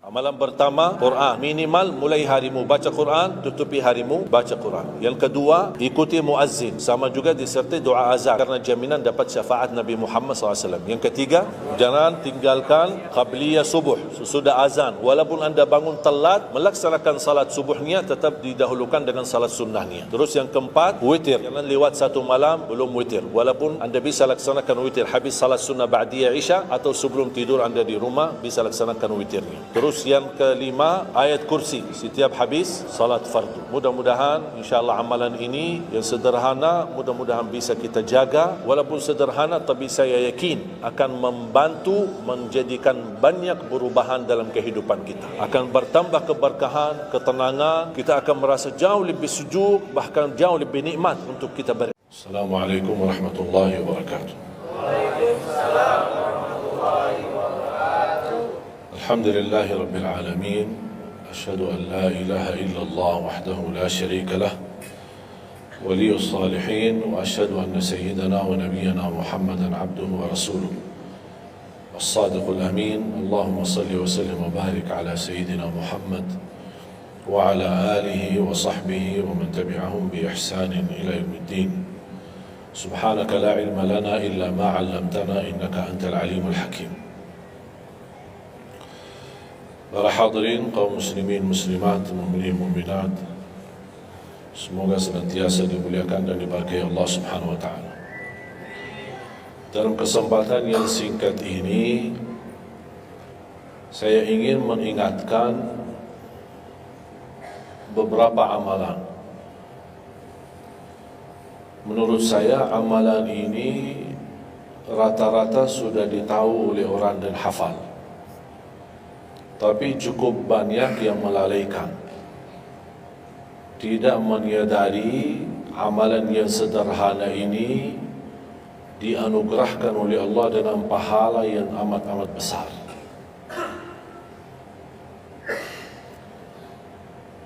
Amalan pertama, Quran. Minimal mulai harimu baca Quran, tutupi harimu baca Quran. Yang kedua, ikuti muazzin. Sama juga disertai doa azan karena jaminan dapat syafaat Nabi Muhammad SAW. Yang ketiga, jangan tinggalkan qabliyah subuh sesudah azan. Walaupun anda bangun telat, melaksanakan salat subuhnya tetap didahulukan dengan salat sunnahnya. Terus yang keempat, witir. Jangan lewat satu malam belum witir. Walaupun anda bisa laksanakan witir habis salat sunnah ba'diyah isya atau sebelum tidur anda di rumah bisa laksanakan witirnya. Terus yang kelima, ayat kursi setiap habis salat fardu. Mudah-mudahan insyaAllah amalan ini yang sederhana mudah-mudahan bisa kita jaga. Walaupun sederhana tapi saya yakin akan membantu menjadikan banyak perubahan dalam kehidupan kita. Akan bertambah keberkahan, ketenangan. Kita akan merasa jauh lebih sejuk, bahkan jauh lebih nikmat untuk kita beri. Assalamualaikum warahmatullahi wabarakatuh. Waalaikumsalam warahmatullahi wabarakatuh. Alhamdulillahi Rabbil Alamin. Ashhadu an la ilaha illallah wahdahu la sharika lah waliyus salihin wa ashhadu anna sayyidana wa nabiyyana Muhammadan abduhu wa rasuluh as-sadiqul amin. Allahumma salli wa sallim wa barik ala sayyidina Muhammad wa ala alihi wa sahbihi wa man tabi'ahum bi ihsanin ila yaumiddin. Subhanaka la ilma lana illa ma 'allamtana innaka antal alimul hakim. Para hadirin, kaum muslimin, muslimat, mukminin, mukminat, semoga senantiasa dimuliakan dan diberkahi Allah Subhanahu wa taala. Dalam kesempatan yang singkat ini, saya ingin mengingatkan beberapa amalan. Menurut saya amalan ini rata-rata sudah ditahu oleh orang dan hafal. Tapi cukup banyak yang melalaikan, tidak menyadari amalan yang sederhana ini dianugerahkan oleh Allah dengan pahala yang amat-amat besar.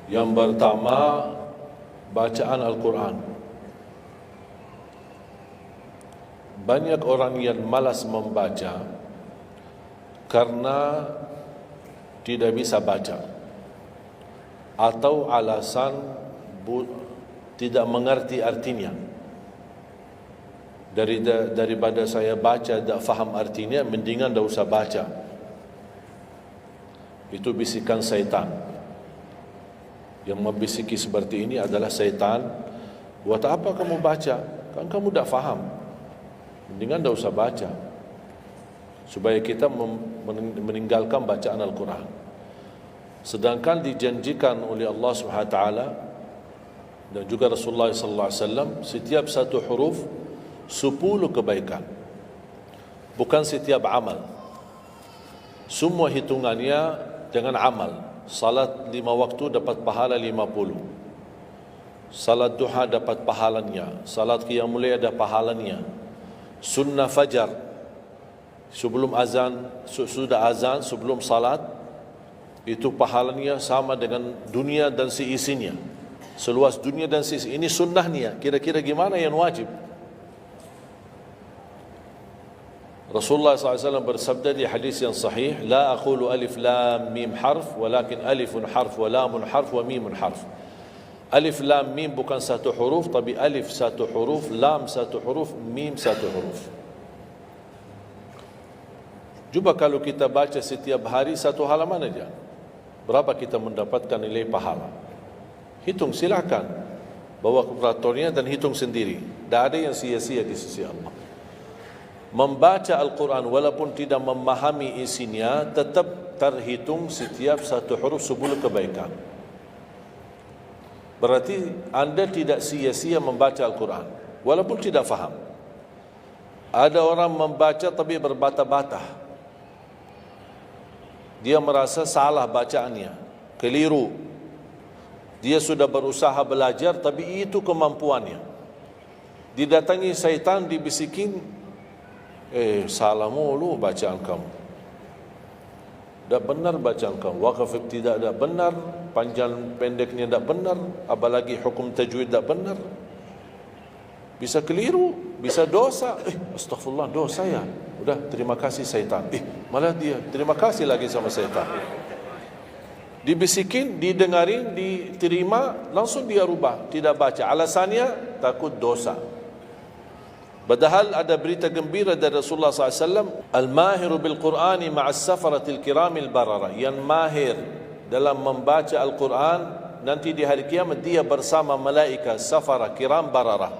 Yang pertama, bacaan Al-Quran. Banyak orang yang malas membaca karena tidak bisa baca atau alasan tidak mengerti artinya. Daripada saya baca tak faham artinya, mendingan tak usah baca. Itu bisikan syaitan. Yang membisiki seperti ini adalah syaitan. Buat apa kamu baca? Kan kamu tak faham. Mendingan tak usah baca, supaya kita meninggalkan bacaan Al-Quran. Sedangkan dijanjikan oleh Allah SWT dan juga Rasulullah SAW, setiap satu huruf 10 kebaikan, bukan setiap amal. Semua hitungannya dengan amal. Salat 5 waktu dapat pahala 50, salat duha dapat pahalanya, salat qiyamul lail ada pahalanya, sunnah fajar sebelum azan, sudah azan, sebelum salat, itu pahalanya sama dengan dunia dan seisinya. Seluas dunia dan seisinya. Ini sunnahnya. Kira-kira gimana yang wajib? Rasulullah SAW bersabda di hadis yang sahih, la aqulu alif lam mim harf, walakin alifun harf, wa lamun harf, wa mimun harf. Alif lam mim bukan satu huruf, tapi alif satu huruf, lam satu huruf, mim satu huruf. Cuba kalau kita baca setiap hari satu halaman aja, berapa kita mendapatkan nilai pahala? Hitung, silakan. Bawa kalkulatornya dan hitung sendiri. Tak ada yang sia-sia di sisi Allah. Membaca Al-Quran walaupun tidak memahami isinya, tetap terhitung setiap satu huruf 10 kebaikan. Berarti anda tidak sia-sia membaca Al-Quran walaupun tidak faham. Ada orang membaca tapi berbata-bata. Dia merasa salah bacaannya, keliru. Dia sudah berusaha belajar tapi itu kemampuannya. Didatangi syaitan, dibisikin, salah mulu bacaan kamu. Tak benar bacaan kamu. Waqaf ibtida tak benar, panjang pendeknya tak benar, apalagi hukum tajwid tak benar. Bisa keliru, bisa dosa. Astaghfirullah, dosa ya. Udah, terima kasih syaitan. Malah dia terima kasih lagi sama syaitan. Dibisikin, didengarin, diterima, langsung dia rubah, tidak baca. Alasannya takut dosa. Padahal ada berita gembira dari Rasulullah SAW, al-mahiru bil-Qur'ani ma'as safaratil kiramil barara, yang mahir dalam membaca Al-Quran, nanti di hari kiamat dia bersama malaikat safara kiram barara.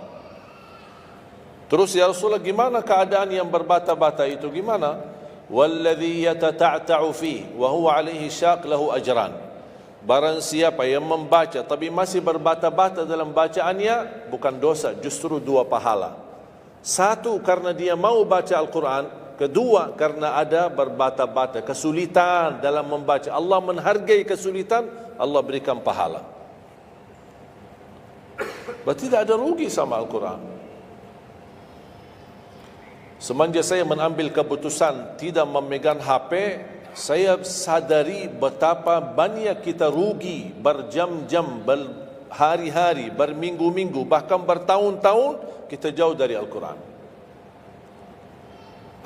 Terus ya Rasulullah, gimana keadaan yang berbata-bata itu, gimana? Walladhi yatata'ta'u fi wa huwa alaihi syaq lahu ajran. Barang siapa yang membaca tapi masih berbata-bata dalam bacaannya, bukan dosa, justru 2 pahala. Satu, karena dia mau baca Al-Quran. Kedua, karena ada berbata-bata, kesulitan dalam membaca. Allah menghargai kesulitan, Allah berikan pahala. Berarti tidak ada rugi sama Al-Quran. Semenjak saya mengambil keputusan tidak memegang HP, saya sadari betapa banyak kita rugi berjam-jam, berhari-hari, berminggu-minggu, bahkan bertahun-tahun kita jauh dari Al-Quran.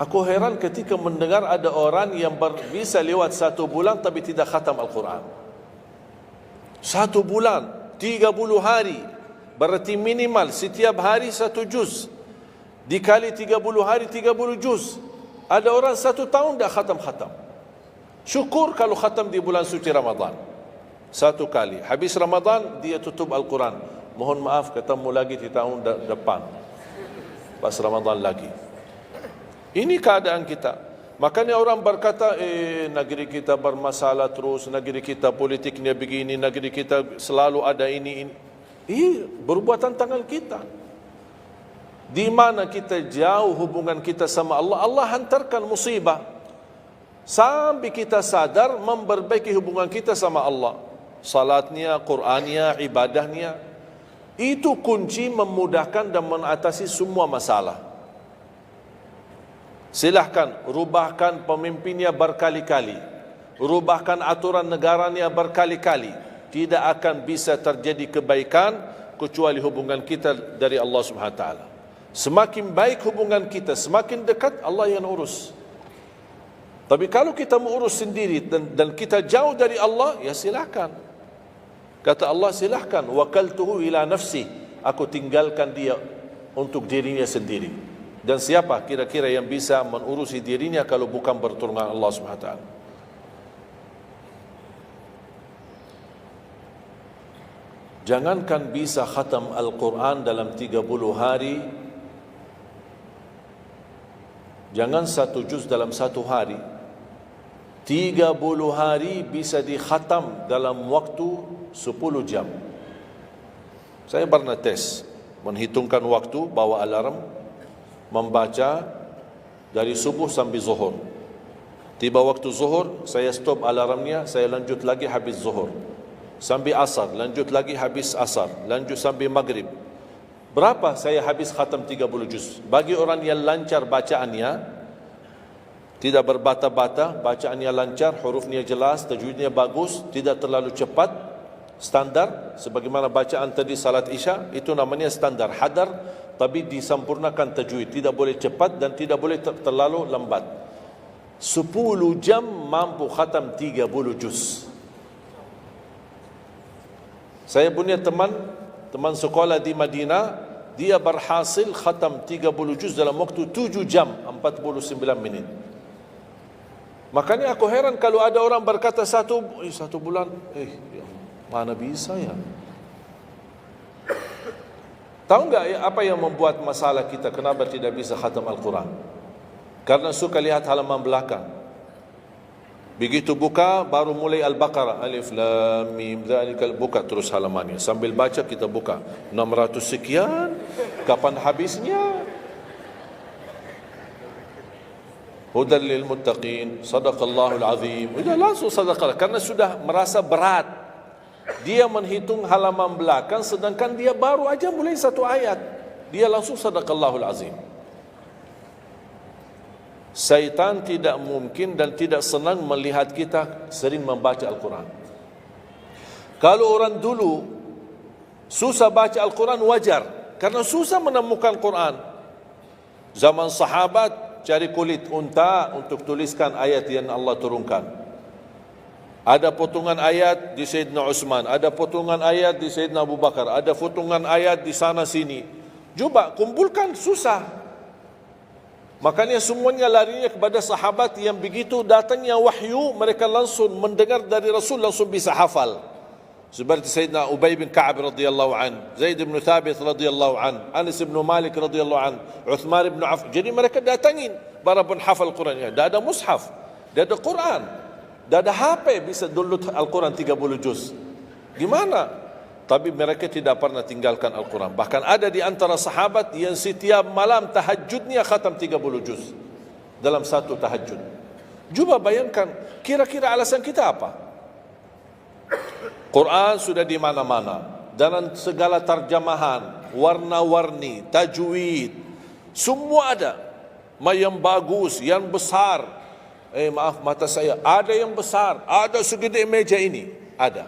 Aku heran ketika mendengar ada orang yang bisa lewat 1 bulan tapi tidak khatam Al-Quran. 1 bulan, 30 hari, berarti minimal setiap hari 1 juz. Dikali 30 hari, 30 juz. Ada orang 1 tahun dah khatam-khatam. Syukur kalau khatam di bulan suci Ramadan. 1 kali. Habis Ramadan, dia tutup Al-Quran. Mohon maaf, ketemu lagi di tahun depan. Pas Ramadan lagi. Ini keadaan kita. Makanya orang berkata, negeri kita bermasalah terus, negeri kita politiknya begini, negeri kita selalu ada ini. Perbuatan tangan kita. Di mana kita jauh hubungan kita sama Allah, Allah hantarkan musibah. Sampai kita sadar memperbaiki hubungan kita sama Allah. Salatnya, Qur'annya, ibadahnya. Itu kunci memudahkan dan mengatasi semua masalah. Silahkan rubahkan pemimpinnya berkali-kali, rubahkan aturan negaranya berkali-kali, tidak akan bisa terjadi kebaikan kecuali hubungan kita dari Allah Subhanahu Wa Taala. Semakin baik hubungan kita, semakin dekat, Allah yang urus. Tapi kalau kita mengurus sendiri dan kita jauh dari Allah, ya silakan. Kata Allah, silahkan. Wakaltuhu ila nafsi. Aku tinggalkan dia untuk dirinya sendiri. Dan siapa kira-kira yang bisa mengurusi dirinya kalau bukan bertolongan Allah SWT? Jangankan bisa khatam Al-Quran dalam 30 hari. Jangan 1 juz dalam 1 hari. 30 hari bisa dikhatam dalam waktu 10 jam. Saya pernah tes, menghitungkan waktu, bawa alarm, membaca dari subuh sampai zuhur. Tiba waktu zuhur, saya stop alarmnya, saya lanjut lagi habis zuhur. Sampai asar, lanjut lagi habis asar, lanjut sampai maghrib. Berapa saya habis khatam 30 juz? Bagi orang yang lancar bacaannya, tidak berbata-bata, bacaannya lancar, hurufnya jelas, tajwidnya bagus, tidak terlalu cepat, standar, sebagaimana bacaan tadi salat Isya, itu namanya standar, hadar, tapi disempurnakan tajwid, tidak boleh cepat dan tidak boleh terlalu lambat. 10 jam mampu khatam 30 juz. Saya punya teman sekolah di Madinah, dia berhasil khatam 30 juz dalam waktu 7 jam 49 menit. Makanya aku heran kalau ada orang berkata 1 bulan, mana bisa ya? Tahu enggak ya, apa yang membuat masalah kita kenapa tidak bisa khatam Al-Quran? Karena suka lihat halaman belakang. Begitu buka baru mulai Al-Baqarah, Alif Lam Mim Dzalikal, buka terus halamannya. Sambil baca kita buka 600 sekian, kapan habisnya? Hudan lil muttaqin, sadaqallahul azim. Sudah langsung sadaqah, karena sudah merasa berat. Dia menghitung halaman belakang sedangkan dia baru aja mulai 1 ayat. Dia langsung sadaqallahul azim. Syaitan tidak mungkin dan tidak senang melihat kita sering membaca Al-Quran. Kalau orang dulu susah baca Al-Quran wajar, karena susah menemukan Quran. Zaman sahabat cari kulit unta untuk tuliskan ayat yang Allah turunkan. Ada potongan ayat di Sayyidina Utsman, ada potongan ayat di Sayyidina Abu Bakar, ada potongan ayat di sana sini. Cuba kumpulkan, susah. Makanya semuanya larinya kepada sahabat yang begitu datangnya wahyu, mereka langsung mendengar dari Rasul, langsung bisa hafal. Seperti Sayyidina Ubay bin Ka'ab radhiyallahu an, Zaid bin Thabit radhiyallahu an, Anas bin Malik radhiyallahu an, Uthman bin Affan. Jadi mereka datangin para penghafal Quran. Dah ada mushaf, dah ada Quran, dah ada HP, bisa download Al-Quran 30 juz. Gimana? Tapi mereka tidak pernah tinggalkan Al-Quran. Bahkan ada di antara sahabat yang setiap malam tahajudnya khatam 30 juz dalam satu tahajud. Cuba bayangkan, kira-kira alasan kita apa? Quran sudah di mana-mana, dan segala terjemahan, warna-warni, tajwid, semua ada. Yang bagus, yang besar. Maaf, mata saya, ada yang besar, ada segede meja ini, ada.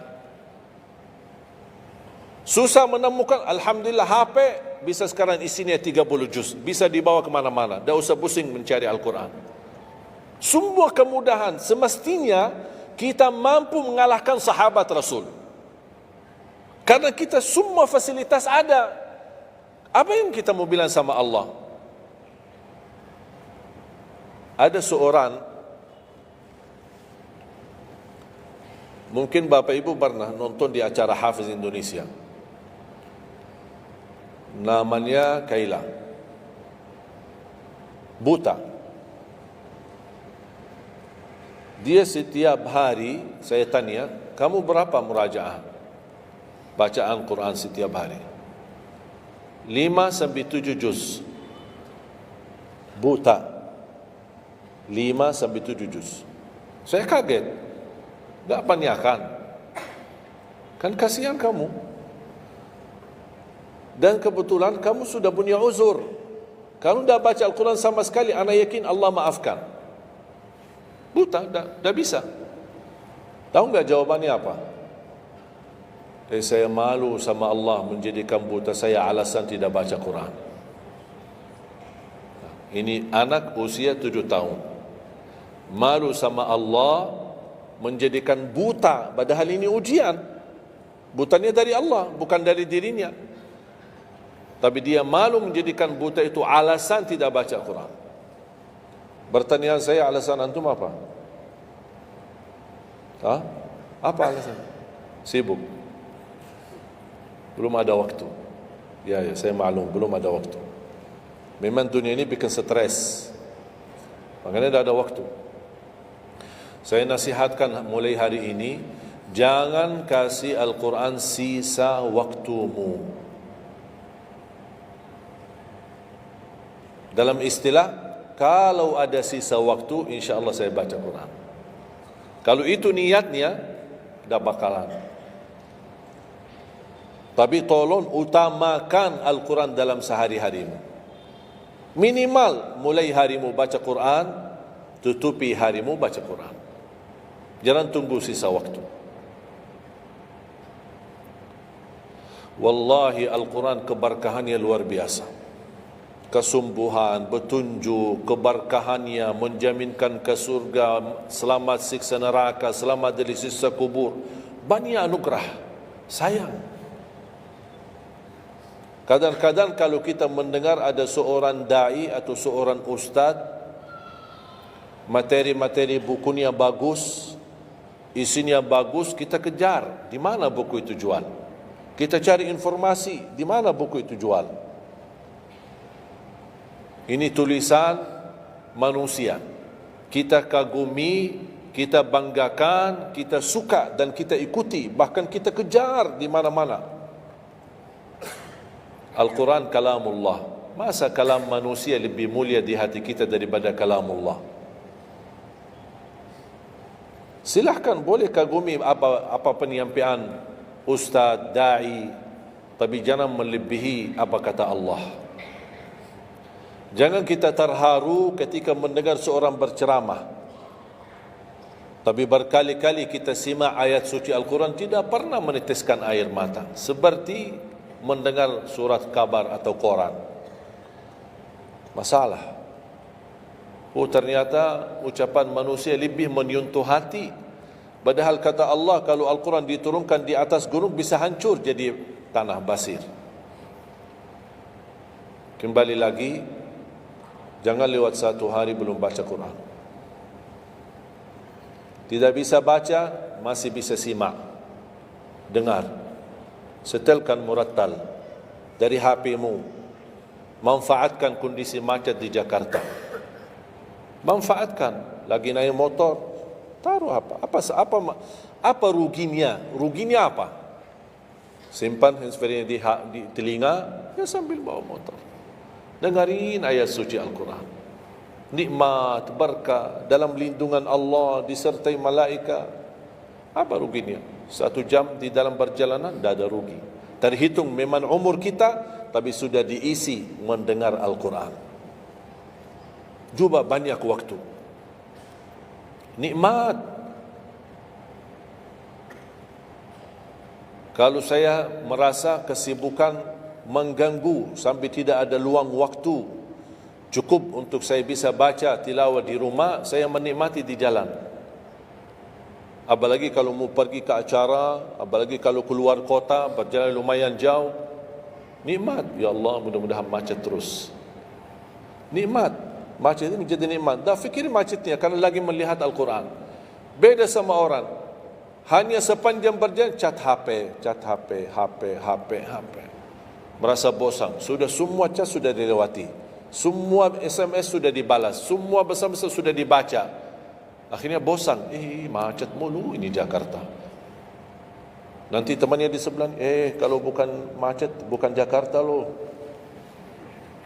Susah menemukan, alhamdulillah HP bisa sekarang isinya 30 juz, bisa dibawa kemana-mana, tak usah pusing mencari Al-Quran. Semua kemudahan, semestinya kita mampu mengalahkan sahabat Rasul. Karena kita semua fasilitas ada. Apa yang kita mau bilang sama Allah? Ada seorang, mungkin Bapak Ibu pernah nonton di acara Hafiz Indonesia. Namanya Kaila. Buta. Dia setiap hari, saya tanya, kamu berapa murajaah bacaan Quran setiap hari? 5 sampai 7 juz. Buta. 5 sampai 7 juz. Saya kaget. Tak panyakan. Kan kasihan kamu. Dan kebetulan kamu sudah punya uzur. Kalau tidak baca Al-Quran sama sekali, ana yakin Allah maafkan. Buta, dah bisa. Tahu enggak jawabannya apa? Saya malu sama Allah menjadikan buta saya alasan tidak baca Quran. Ini anak usia 7 tahun. Malu sama Allah menjadikan buta, padahal ini ujian. Butanya dari Allah, bukan dari dirinya. Tapi dia malu menjadikan buta itu alasan tidak baca Quran. Bertanya saya, alasan antum apa? Apa alasan? Sibuk. Belum ada waktu. Ya, saya maklum, belum ada waktu. Memang dunia ini bikin stres. Makanya tidak ada waktu. Saya nasihatkan mulai hari ini, jangan kasih Al-Quran sisa waktumu. Dalam istilah, kalau ada sisa waktu, insya Allah saya baca Quran. Kalau itu niatnya, tidak bakalan. Tapi tolong utamakan Al-Quran dalam sehari-harimu. Minimal mulai harimu baca Quran, tutupi harimu baca Quran. Jangan tunggu sisa waktu. Wallahi Al-Quran keberkahannya luar biasa. Kesumbuhan, petunjuk, keberkahannya menjaminkan ke surga, selamat siksa neraka, selamat dari siksa kubur. Banyak anugerah. Sayang. Kadang-kadang kalau kita mendengar ada seorang da'i atau seorang ustaz, materi-materi bukunya bagus, isinya bagus, kita kejar. Di mana buku itu jual? Kita cari informasi, di mana buku itu jual? Ini tulisan manusia. Kita kagumi, kita banggakan, kita suka dan kita ikuti, bahkan kita kejar di mana-mana. Al-Quran kalamullah. Masa kalam manusia lebih mulia di hati kita daripada kalamullah? Silahkan, boleh kagumi apa penyampaian ustaz, da'i, tapi jangan melebihi apa kata Allah. Jangan kita terharu ketika mendengar seorang berceramah, tapi berkali-kali kita simak ayat suci Al-Quran tidak pernah meneteskan air mata, seperti mendengar surat kabar atau koran. Masalah. Ternyata ucapan manusia lebih menyentuh hati Padahal kata Allah, kalau Al-Quran diturunkan di atas gunung bisa hancur jadi tanah basir. Kembali lagi, jangan lewat satu hari belum baca Quran. Tidak bisa baca, masih bisa simak, dengar. Setelkan murattal dari HP-mu. Manfaatkan kondisi macet di Jakarta. Manfaatkan. Lagi naik motor, taruh apa ruginya? Ruginya apa? Simpan handsfree di telinga, ya sambil bawa motor. Dengarin ayat suci Al-Quran. Nikmat, berkah, dalam lindungan Allah, disertai malaikat. Apa ruginya? 1 jam di dalam perjalanan, tidak ada rugi. Terhitung memang umur kita, tapi sudah diisi mendengar Al-Quran. Juga banyak waktu. Nikmat. Kalau saya merasa kesibukan mengganggu sampai tidak ada luang waktu cukup untuk saya bisa baca tilawah di rumah, saya menikmati di jalan. Apalagi kalau mau pergi ke acara, apalagi kalau keluar kota, berjalan lumayan jauh, nikmat. Ya Allah, mudah-mudahan macet terus. Nikmat. Macet ini menjadi nikmat. Dah fikir macetnya karena lagi melihat Al-Quran. Beda sama orang, hanya sepanjang berjalan cat HP, HP. Merasa bosan. Sudah semua cat sudah dilewati, semua SMS sudah dibalas, semua pesan-pesan sudah dibaca. Akhirnya bosan. Macet mulu ini Jakarta. Nanti temannya di sebelah, kalau bukan macet, bukan Jakarta loh.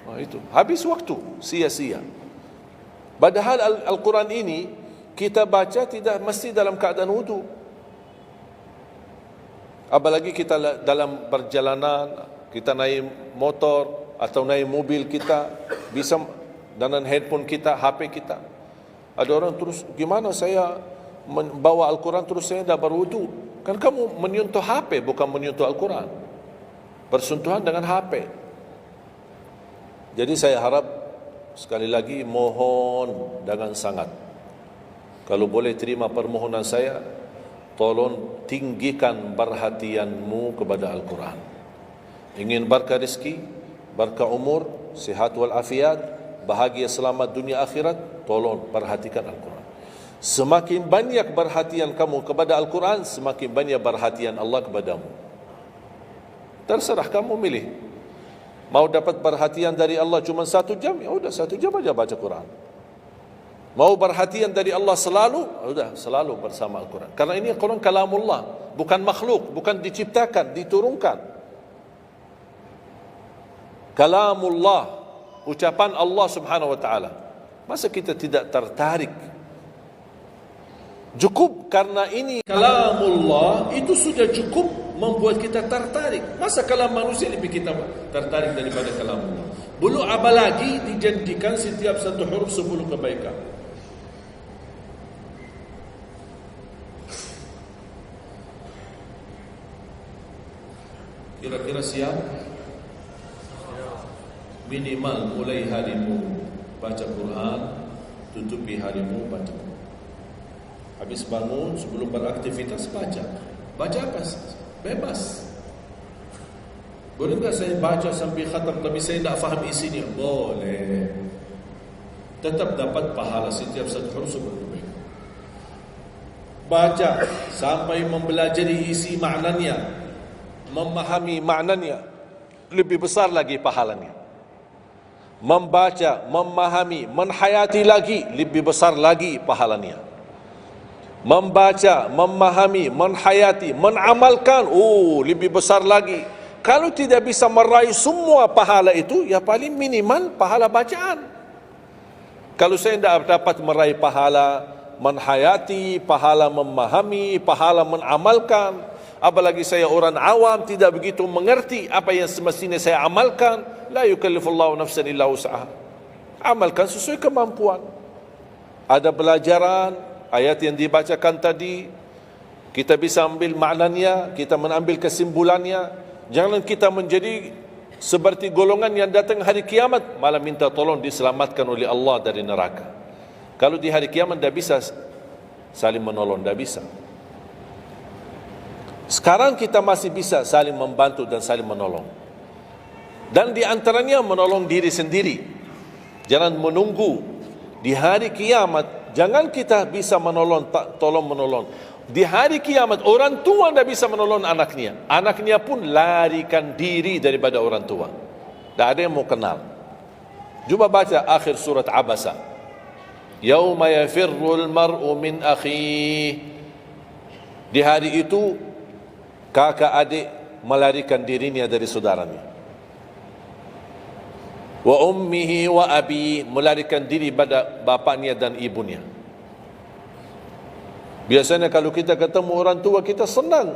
Nah, itu habis waktu, sia-sia. Padahal Al-Quran ini kita baca tidak mesti dalam keadaan wudu. Apalagi kita dalam perjalanan, kita naik motor atau naik mobil, kita bisa dengan handphone kita, HP kita. Ada orang terus, gimana saya membawa Al-Quran terus saya tidak berwudu? Kan kamu menyentuh HP, bukan menyentuh Al-Quran. Bersentuhan dengan HP. Jadi saya harap, sekali lagi mohon dengan sangat, kalau boleh terima permohonan saya, tolong tinggikan perhatianmu kepada Al-Quran. Ingin berkah rezeki, berkah umur, sihat wal afiat, bahagia selamat dunia akhirat, tolong perhatikan Al-Quran. Semakin banyak perhatian kamu kepada Al-Quran, semakin banyak perhatian Allah kepadamu. Terserah kamu milih. Mau dapat perhatian dari Allah cuma 1 jam, ya udah 1 jam aja baca Quran. Mau perhatian dari Allah selalu, udah selalu bersama Al-Quran. Karena ini Al-Quran kalamullah, bukan makhluk, bukan diciptakan, diturunkan. Kalamullah, ucapan Allah Subhanahu wa taala. Masa kita tidak tertarik? Cukup karena ini kalamullah itu sudah cukup membuat kita tertarik. Masa kalam manusia lebih kita tertarik daripada kalamullah? Belum apalagi dijadikan setiap satu huruf 10 kebaikan. Kira-kira siap? Minimal mulai harimu baca Quran, tutupi harimu baca Quran. Habis bangun, sebelum beraktivitas baca. Baca apa? Bebas. Boleh tak saya baca sampai khatam tapi saya tak faham isinya? Boleh. Tetap dapat pahala setiap satu huruf sebelum baik. Baca sampai mempelajari isi maknanya, memahami maknanya, lebih besar lagi pahalanya. Membaca, memahami, menhayati lagi, lebih besar lagi pahalanya. Membaca, memahami, menhayati, menamalkan, lebih besar lagi. Kalau tidak bisa meraih semua pahala itu, ya paling minimal pahala bacaan. Kalau saya tidak dapat meraih pahala menhayati, pahala memahami, pahala menamalkan, apalagi saya orang awam tidak begitu mengerti apa yang semestinya saya amalkan, la yukallifullahu nafsan illa wus'aha. Amalkan sesuai kemampuan. Ada pelajaran ayat yang dibacakan tadi, kita bisa ambil maknanya, kita mengambil kesimpulannya. Jangan kita menjadi seperti golongan yang datang hari kiamat malah minta tolong diselamatkan oleh Allah dari neraka. Kalau di hari kiamat tidak bisa saling menolong, tidak bisa. Sekarang kita masih bisa saling membantu dan saling menolong. Dan di antaranya menolong diri sendiri. Jangan menunggu di hari kiamat. Jangan kita bisa menolong, tolong menolong. Di hari kiamat orang tua tidak bisa menolong anaknya. Anaknya pun larikan diri daripada orang tua. Tak ada yang mau kenal. Cuba baca akhir surat Abasa. Yauma yafirrul mar'u min akhi. Di hari itu kakak adik melarikan dirinya dari saudaranya. Wa ummihi wa abi, melarikan diri pada bapaknya dan ibunya. Biasanya kalau kita ketemu orang tua kita senang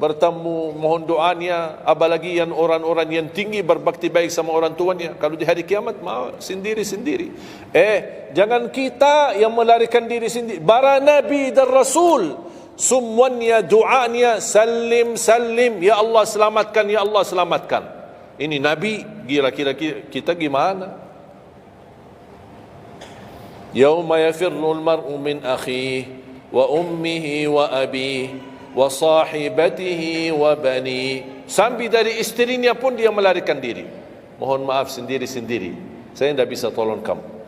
bertemu, mohon doanya, apalagi yang orang-orang yang tinggi berbakti baik sama orang tuanya. Kalau di hari kiamat mau sendiri-sendiri. Jangan kita yang melarikan diri sendiri. Para nabi dan rasul semuanya doanya salim salim, ya Allah selamatkan, ya Allah selamatkan. Ini nabi, kira-kira kita gimana? Yauma yafirrul mar'u min akhihi wa ummihi wa abihi wa sahibatihi wa bani. Sampai dari istrinya pun dia melarikan diri. Mohon maaf sendiri-sendiri, saya tidak bisa tolong kamu.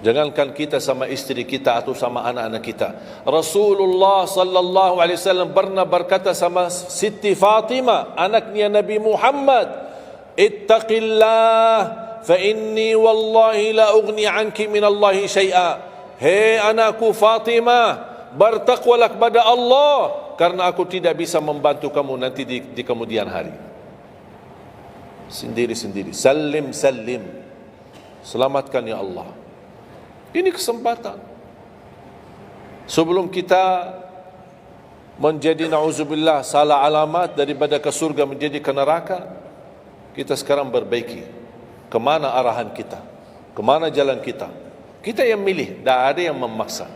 Jangankan kita sama istri kita atau sama anak-anak kita. Rasulullah sallallahu alaihi wasallam pernah berkata sama Siti Fatimah, anaknya Nabi Muhammad, "Ittaqillah fa inni wallahi la ughni anki min Allah syai'a." Hei anakku Fatimah, bertakwalah kepada Allah, karena aku tidak bisa membantu kamu nanti di kemudian hari. Sendiri-sendiri, salim salim, selamatkan ya Allah. Ini kesempatan. Sebelum kita menjadi na'udzubillah salah alamat daripada ke surga menjadi ke neraka, kita sekarang perbaiki kemana arahan kita, kemana jalan kita. Kita yang milih, tidak ada yang memaksa.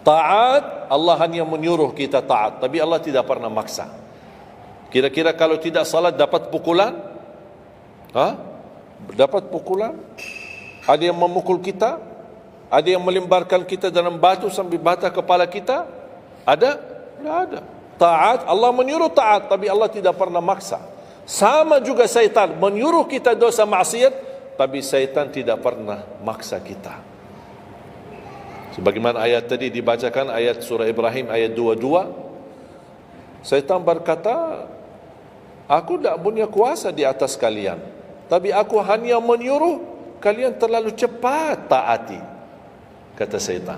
Taat, Allah hanya menyuruh kita taat, tapi Allah tidak pernah maksa. Kira-kira kalau tidak salat dapat pukulan? Dapat pukulan? Ada yang memukul kita? Ada yang melemparkan kita dalam batu sambil bata kepala kita? Ada? Tidak ada. Taat, Allah menyuruh taat, tapi Allah tidak pernah maksa. Sama juga syaitan, menyuruh kita dosa maksiat, tapi syaitan tidak pernah maksa kita. Sebagaimana ayat tadi dibacakan, ayat surah Ibrahim ayat 22, syaitan berkata, aku tidak punya kuasa di atas kalian, tapi aku hanya menyuruh kalian terlalu cepat taati. Kata syaitan,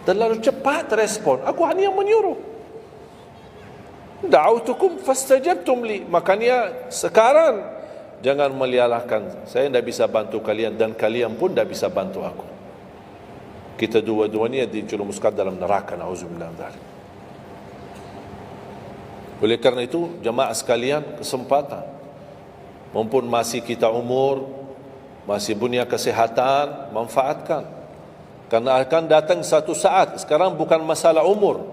terlalu cepat respon, aku hanya menyuruh. Da'autukum fastajabtum li. Makanya sekarang jangan melialahkan, saya tidak bisa bantu kalian dan kalian pun tidak bisa bantu aku. Kita dua-duanya dijerumuskan dalam neraka, na'udzubillah min dzalik. Oleh karena itu jemaah sekalian, kesempatan, mumpun masih kita umur, masih punya kesehatan, manfaatkan. Karena akan datang satu saat, sekarang bukan masalah umur,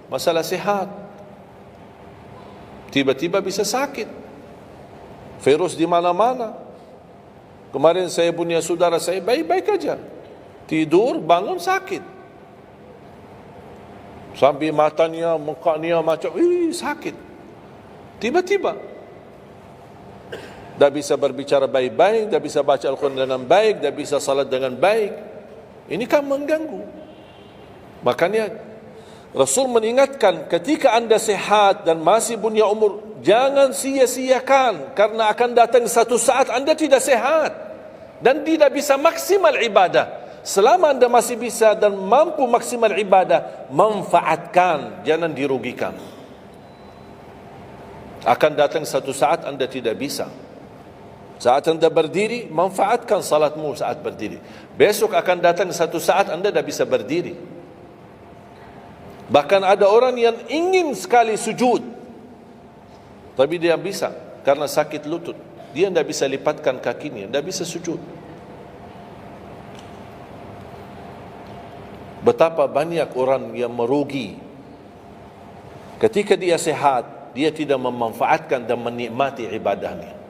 masalah sehat. Tiba-tiba bisa sakit, virus di mana-mana. Kemarin saya punya saudara saya baik-baik aja, tidur bangun sakit, sampai matanya, mukanya macam sakit. Tiba-tiba tak bisa berbicara baik-baik, tak bisa baca Al-Quran dengan baik, tak bisa salat dengan baik. Ini kan mengganggu. Makanya Rasul mengingatkan, ketika anda sehat dan masih punya umur, jangan sia-siakan, karena akan datang satu saat anda tidak sehat dan tidak bisa maksimal ibadah. Selama anda masih bisa dan mampu maksimal ibadah, manfaatkan, jangan dirugikan. Akan datang satu saat anda tidak bisa. Saat anda berdiri, manfaatkan salatmu saat berdiri. Besok akan datang satu saat anda tidak bisa berdiri. Bahkan ada orang yang ingin sekali sujud, tapi dia bisa karena sakit lutut. Dia tidak bisa lipatkan kakinya, tidak bisa sujud. Betapa banyak orang yang merugi ketika dia sehat, dia tidak memanfaatkan dan menikmati ibadahnya.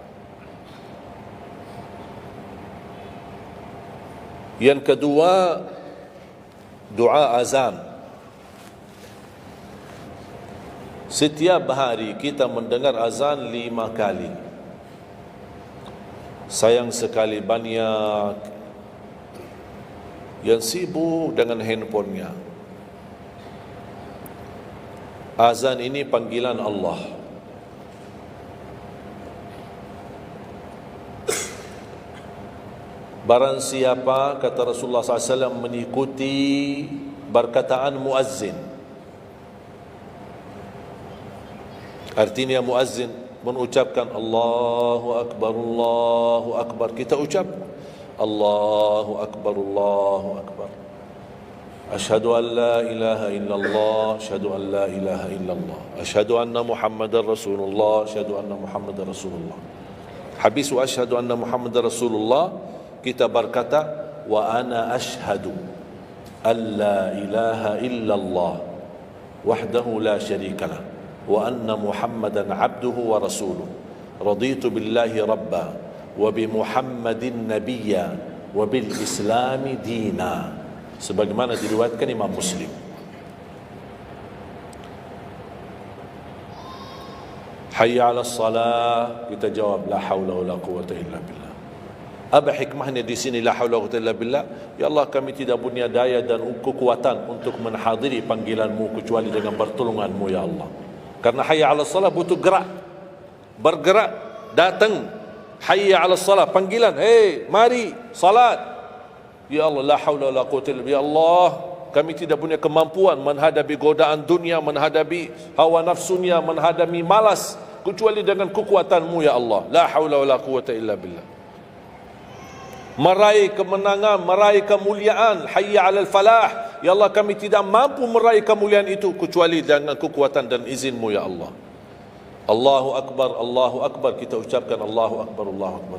Yang kedua, doa azan. Setiap hari kita mendengar azan 5 kali. Sayang sekali banyak yang sibuk dengan handphonenya. Azan ini panggilan Allah. Barang siapa, kata Rasulullah SAW, mengikuti perkataan muazzin, artinya muazzin mengucapkan Allahu Akbar, kita ucap Allahu Akbar, asyhadu an la ilaha illallah, asyhadu an la ilaha illallah, asyhadu anna Muhammadar Rasulullah, asyhadu anna Muhammadar Rasulullah. Habis wa asyhadu anna Muhammadar Rasulullah, kita berkata wa ana asyhadu an la ilaha illallah wahdahu la syarikalah wa anna Muhammadan abduhu wa rasuluh. Raditu billahi rabba wa bi Muhammadin nabiyya wa bil islami dina, sebagaimana diriwayatkan Imam Muslim. Hayya 'alas salah, kita jawab la haula wala quwwata illa billah. Apa hikmahnya di sini la haula wala quwwata illa billah? Ya Allah, kami tidak punya daya dan kekuatan untuk menghadiri panggilan-Mu kecuali dengan pertolongan-Mu ya Allah. Karena hayya 'alas salah butuh gerak, bergerak, datang. Hayya 'alas salah, panggilan, hey mari salat. Ya Allah, la haula wala quwwata illa billah. Ya Allah, kami tidak punya kemampuan menghadapi godaan dunia, menghadapi hawa nafsunya, menghadapi malas kecuali dengan kekuatan-Mu ya Allah. La haula wala quwwata illa billah. Meraih kemenangan, meraih kemuliaan, hayya 'alal falah. Ya Allah, kami tidak mampu meraih kemuliaan itu kecuali dengan kekuatan dan izin-Mu ya Allah. Allahu Akbar, kita ucapkan Allahu Akbar.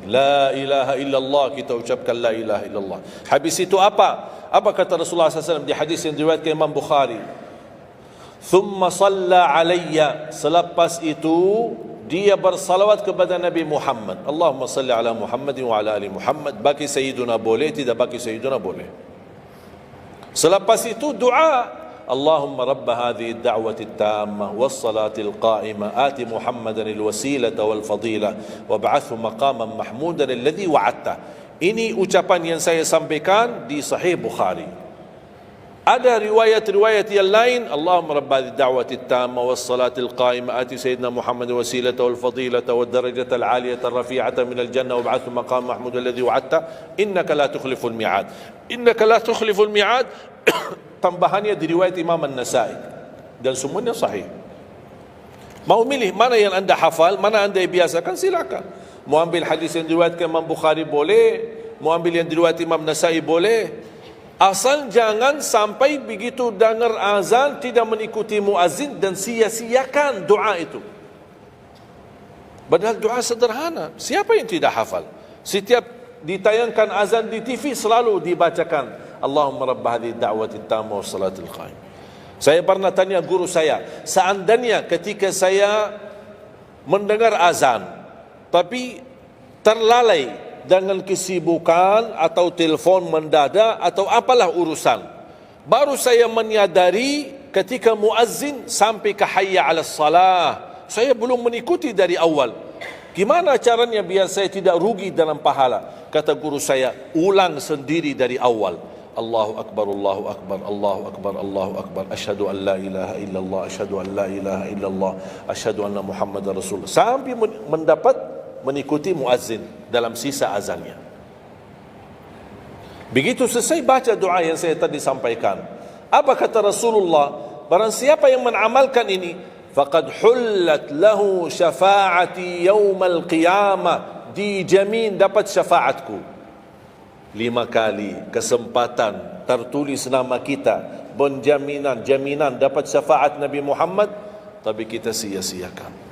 La ilaha illallah, kita ucapkan la ilaha illallah. Habis itu apa? Apa kata Rasulullah SAW di hadis yang diriwayatkan Imam Bukhari? Thumma salla alayya, selepas itu dia bersalawat kepada Nabi Muhammad. Allahumma salli ala Muhammadin wa ala ali Muhammad. Bagi Sayyiduna boleh, tidak bagi Sayyiduna boleh. Selepas itu doa, Allahumma rabba hadhihi ad-da'wati at-tammah was-salati al-qa'imah ati Muhammadan al-wasilata wal-fadilah wab'athhu maqaman mahmudan alladhi wa'adta. Ini ucapan yang saya sampaikan di Sahih Bukhari. Ada riwayat-riwayat yang lain, Allahumma rabba hadhihi ad-da'wati at-tammah was-salati al-qa'imah ati sayyidina Muhammadan al-wasilata wal-fadilata wad-darajata al-'aliyata ar-rafi'ata min al-jannah wab'athhu maqaman mahmudan alladhi wa'adta innaka la tukhliful mi'ad. Innaka la tukhliful mi'ad. Tambahannya diriwayat Imam An-Nasai dan semuanya sahih. Mau milih mana yang anda hafal, mana anda biasakan, silakan. Mau ambil hadis yang diriwayatkan Imam Bukhari boleh, mau ambil yang diriwayat Imam Nasai boleh. Asal jangan sampai begitu dengar azan tidak mengikuti muazzin dan sia-siakan doa itu. Padahal doa sederhana. Siapa yang tidak hafal? Setiap ditayangkan azan di TV selalu dibacakan Allahumma rabb hadhihi ad-da'wati at-tammah was-salatil qa'imah. Saya pernah tanya guru saya, seandainya ketika saya mendengar azan tapi terlalai dengan kesibukan atau telefon mendadak atau apalah urusan, baru saya menyadari ketika muazzin sampai ke hayya 'alas salah, saya belum mengikuti dari awal. Gimana caranya biar saya tidak rugi dalam pahala? Kata guru saya, ulang sendiri dari awal. Allahu Akbar, Allahu Akbar, Allahu Akbar, Allahu Akbar, asyhadu an la ilaha illallah, asyhadu an la ilaha illallah, asyhadu anna Muhammadar Rasulullah, sampai mendapat mengikuti muazzin dalam sisa azannya. Begitu selesai baca doa yang saya tadi sampaikan, apa kata Rasulullah? Barang siapa yang mengamalkan ini, faqad hullat lahu syafa'ati yaumal qiyamah, dijamin dapat syafaatku. 5 kali kesempatan tertulis nama kita, jaminan dapat syafaat Nabi Muhammad, tapi kita sia-siakan.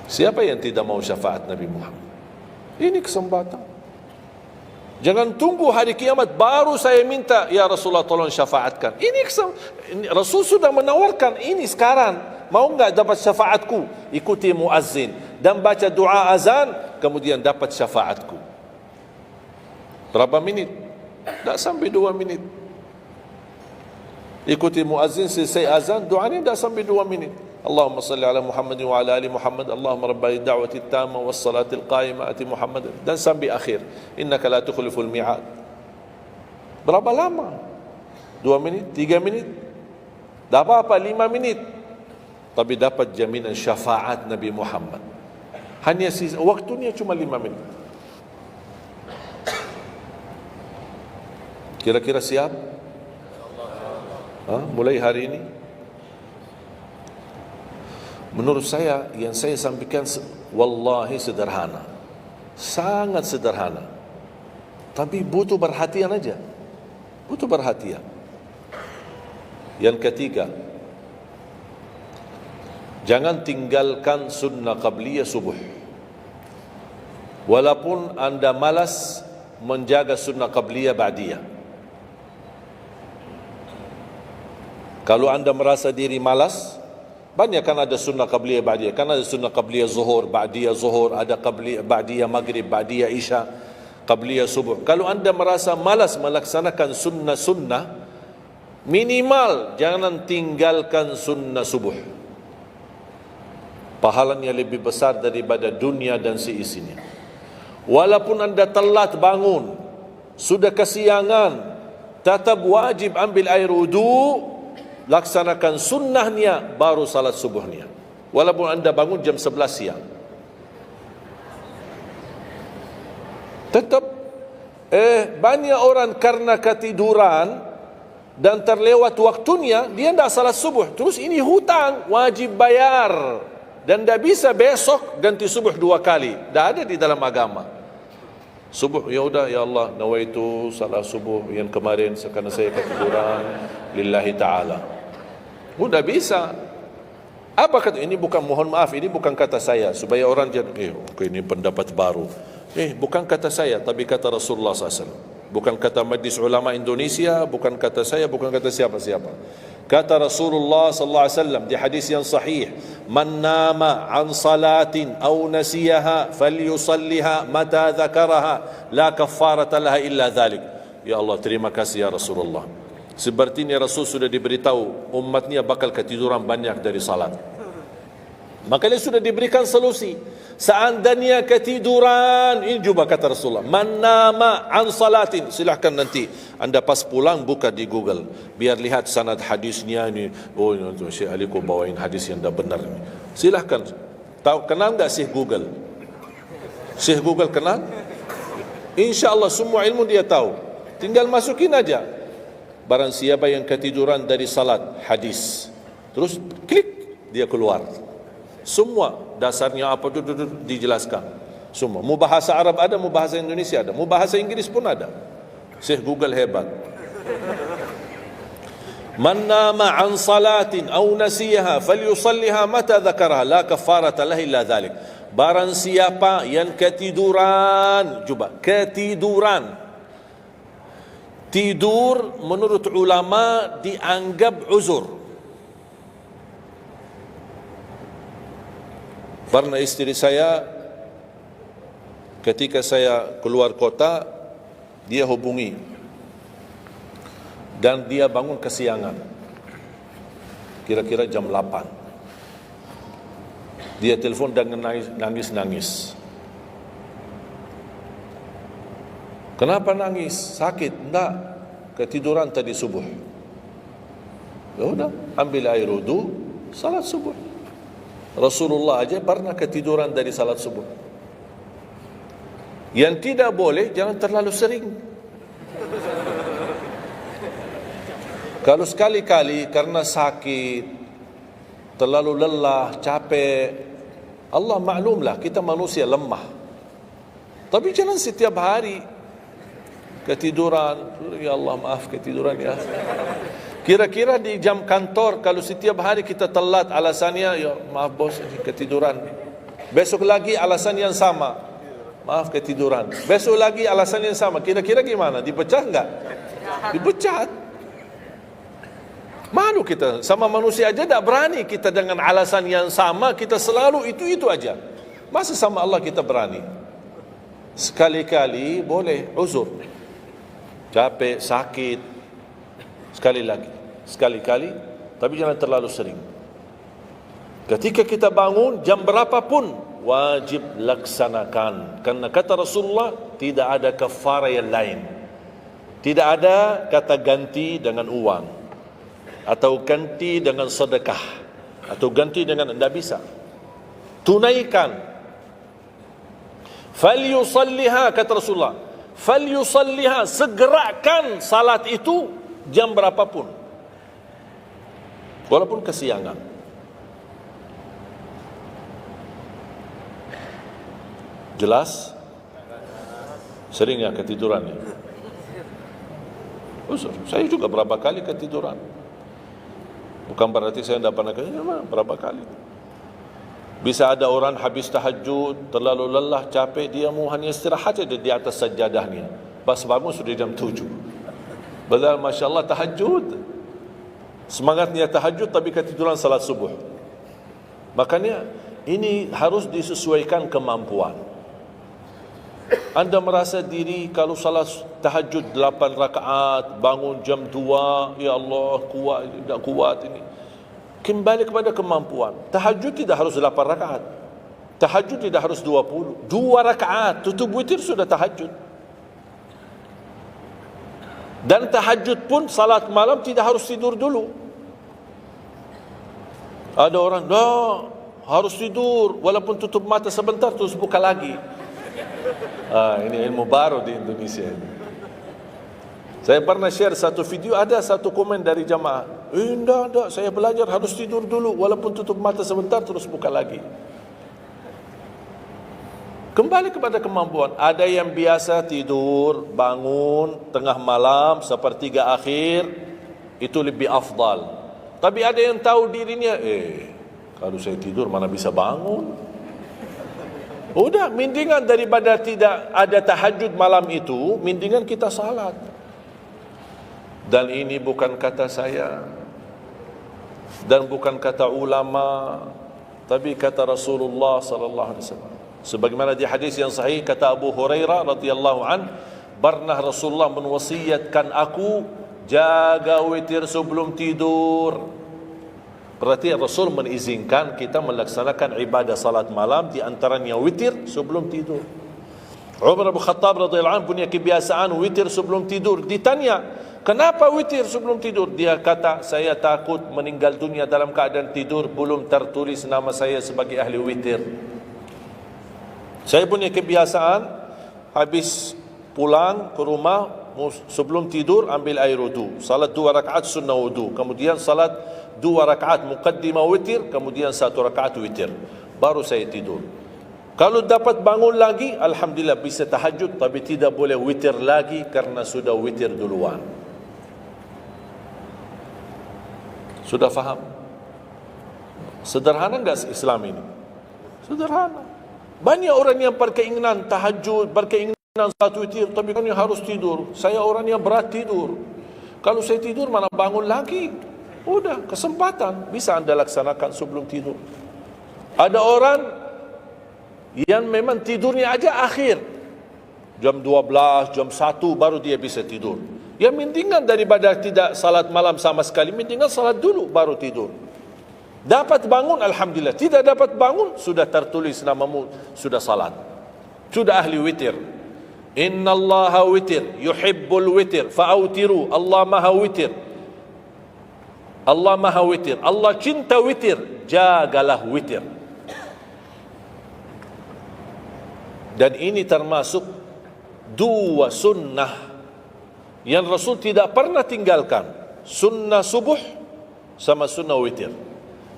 Siapa yang tidak mau syafaat Nabi Muhammad? Ini kesempatan. Jangan tunggu hari kiamat baru saya minta, ya Rasulullah tolong syafaatkan. Ini Rasul sudah menawarkan ini sekarang. Mau enggak dapat syafaatku? Ikuti muazzin dan baca doa azan, kemudian dapat syafaatku. Berapa minit? Tak sampai 2 minit. Ikuti muazzin, selesai azan, doa ni dah sampai 2 minit. Allahumma salli ala Muhammad wa ala ali Muhammad, Allahumma rabbi da'wati tamma was salatil qa'imah ati Muhammad, dan sampai akhir, innaka la tukhliful mi'ad. Berapa lama? 2 minit, 3 minit, dah apa 5 minit, tapi dapat jaminan syafaat Nabi Muhammad. Hanya waktunya cuma 5 minit. Kira-kira siap? Mulai hari ini. Menurut saya, yang saya sampaikan wallahi sederhana, sangat sederhana, tapi butuh perhatian aja, butuh perhatian. Yang ketiga, jangan tinggalkan sunnah qabliyah subuh. Walaupun anda malas menjaga sunnah qabliyah ba'diyah. Kalau anda merasa diri malas, banyak kan ada sunnah qabliyah ba'diyah. Kan ada sunnah qabliyah zuhur, ba'diyah zuhur, ada qabliyah ba'diyah maghrib, ba'diyah isya, qabliyah subuh. Kalau anda merasa malas melaksanakan sunnah-sunnah, minimal jangan tinggalkan sunnah subuh. Pahalanya lebih besar daripada dunia dan seisinya. Walaupun anda telat bangun, sudah kesiangan, tetap wajib ambil air wudu, laksanakan sunnahnya, baru salat subuhnya. Walaupun anda bangun jam 11 siang. Tetap banyak orang karena ketiduran dan terlewat waktunya, dia tidak salat subuh. Terus ini hutang, wajib bayar, dan tidak bisa besok ganti subuh 2 kali. Tidak ada di dalam agama. Subuh, ya udah, ya Allah, nawaitu salat subuh yang kemarin karena saya ketiduran lillahi ta'ala. Udah bisa. Apa kata ini? Bukan, mohon maaf, ini bukan kata saya supaya orang jadi ini pendapat baru. Bukan kata saya, tapi kata Rasulullah SAW. Bukan kata Majlis Ulama Indonesia, bukan kata saya, bukan kata siapa-siapa. Kata Rasulullah SAW di hadis yang sahih, man nama an salatin aw nasiyaha falyusalliha mata dzakaraha la kaffarata laha illa dhalik. Ya Allah, terima kasih ya Rasulullah. Sepertinya Rasul sudah diberitahu umatnya bakal ketiduran banyak dari salat. Maka dia sudah diberikan solusi. Seandainya ketiduran, ini juga kata Rasulullah, man nama an salatin, silahkan nanti anda pas pulang buka di Google, biar lihat sanad hadisnya ini. Oh, Syekh Ali kau bawain hadis yang dah benar ini. Silahkan. Tahu, kenal tak Syekh Google? Syekh Google kenal? InsyaAllah semua ilmu dia tahu. Tinggal masukin aja. Barang siapa yang ketiduran dari salat, hadis, terus klik, dia keluar. Semua dasarnya apa itu dijelaskan. Semua. Mu bahasa Arab ada, mu bahasa Indonesia ada, mu bahasa Inggris pun ada. Syekh Google hebat. Man nama an salatin aw nasiyaha falyusalliha mata dzakaraha la kafarata lahu illa dzalik. Barang siapa yang ketiduran, coba ketiduran. Tidur menurut ulama dianggap uzur. Pernah istri saya ketika saya keluar kota, dia hubungi dan dia bangun kesiangan, kira-kira jam 8. Dia telefon dan nangis. Kenapa nangis? Sakit? Enggak, ketiduran tadi subuh. Ya udah, ambil air wudu, salat subuh. Rasulullah aja pernah ketiduran dari salat subuh. Yang tidak boleh, jangan terlalu sering. Kalau sekali-kali karena sakit, terlalu lelah, capek, Allah maklumlah, kita manusia lemah. Tapi jangan setiap hari ketiduran. Ya Allah, maaf ketiduran ya. Kira-kira di jam kantor, kalau setiap hari kita telat, alasannya ya maaf bos, ketiduran. Besok lagi alasan yang sama, maaf ketiduran. Besok lagi alasan yang sama. Kira-kira gimana? Dipecat enggak? Dipecat. Malu kita, sama manusia aja tak berani kita dengan alasan yang sama, kita selalu itu aja. Masa sama Allah kita berani? Sekali-kali boleh uzur, capek, sakit. Sekali lagi, sekali-kali, tapi jangan terlalu sering. Ketika kita bangun, jam berapapun wajib laksanakan. Karena kata Rasulullah, tidak ada kafarah yang lain. Tidak ada kata ganti dengan uang, atau ganti dengan sedekah, atau ganti dengan, tidak bisa. Tunaikan. Falyusalliha, kata Rasulullah, falyusalliha, segerakan salat itu jam berapapun, walaupun kesiangan. Jelas? Seringnya ketiduran ya? Saya juga berapa kali ketiduran. Bukan berarti saya tidak pernah ketiduran, berapa kali. Bisa ada orang habis tahajud, terlalu lelah, capek, dia mau hanya istirahat saja di atas sajadahnya. Pas bangun sudah jam 7. Padahal Masya Allah tahajud. Semangatnya tahajud tapi ketiduran salat subuh. Makanya ini harus disesuaikan kemampuan. Anda merasa diri kalau salat tahajud 8 rakaat, bangun jam 2, ya Allah kuat, tidak kuat ini. Kembali kepada kemampuan. Tahajud tidak harus 8 rakaat. Tahajud tidak harus 20. 2 rakaat, tutup witir sudah tahajud. Dan tahajud pun salat malam tidak harus tidur dulu. Ada orang, harus tidur, walaupun tutup mata sebentar terus buka lagi. Ini ilmu baru di Indonesia ini. Saya pernah share satu video, ada satu komen dari jamaah, enggak, saya belajar harus tidur dulu, walaupun tutup mata sebentar terus buka lagi. Kembali kepada kemampuan. Ada yang biasa tidur, bangun tengah malam, sepertiga akhir, itu lebih afdal. Tapi ada yang tahu dirinya, kalau saya tidur mana bisa bangun. Udah, mendingan daripada tidak ada tahajud malam itu, mendingan kita salat. Dan ini bukan kata saya, dan bukan kata ulama, tapi kata Rasulullah sallallahu alaihi wasallam. Sebagaimana di hadis yang sahih kata Abu Hurairah radhiyallahu an, pernah Rasulullah menwasiatkan aku jaga witir sebelum tidur. Berarti Rasul mengizinkan kita melaksanakan ibadah salat malam, di antaranya witir sebelum tidur. Umar bin Khattab radhiyallahu anhu punya kebiasaan witir sebelum tidur. Ditanya, kenapa witir sebelum tidur? Dia kata, saya takut meninggal dunia dalam keadaan tidur, belum tertulis nama saya sebagai ahli witir. Saya punya kebiasaan, habis pulang ke rumah, sebelum tidur ambil air wudu, salat 2 rakaat sunnah wudu, kemudian salat 2 rakaat muqaddimah witir, kemudian 1 rakaat witir, baru saya tidur. Kalau dapat bangun lagi, alhamdulillah bisa tahajud, tapi tidak boleh witir lagi karena sudah witir duluan. Sudah faham? Sederhana enggak Islam ini? Sederhana. Banyak orang yang berkeinginan tahajud, berkeinginan satu witir, tapi kan harus tidur. Saya orang yang berat tidur. Kalau saya tidur mana bangun lagi? Udah, kesempatan bisa Anda laksanakan sebelum tidur. Ada orang yang memang tidurnya aja akhir, jam 12, jam 1 baru dia bisa tidur. Ya mendingan daripada tidak salat malam sama sekali, mendingan salat dulu baru tidur. Dapat bangun, alhamdulillah. Tidak dapat bangun, sudah tertulis namamu, sudah salat, sudah ahli witir. Inna Allaha witir, yuhibbul witir, fa'autiru. Allah maha witir, Allah maha witir, Allah cinta witir, jagalah witir. Dan ini termasuk 2 sunnah yang Rasul tidak pernah tinggalkan, sunnah subuh sama sunnah witir.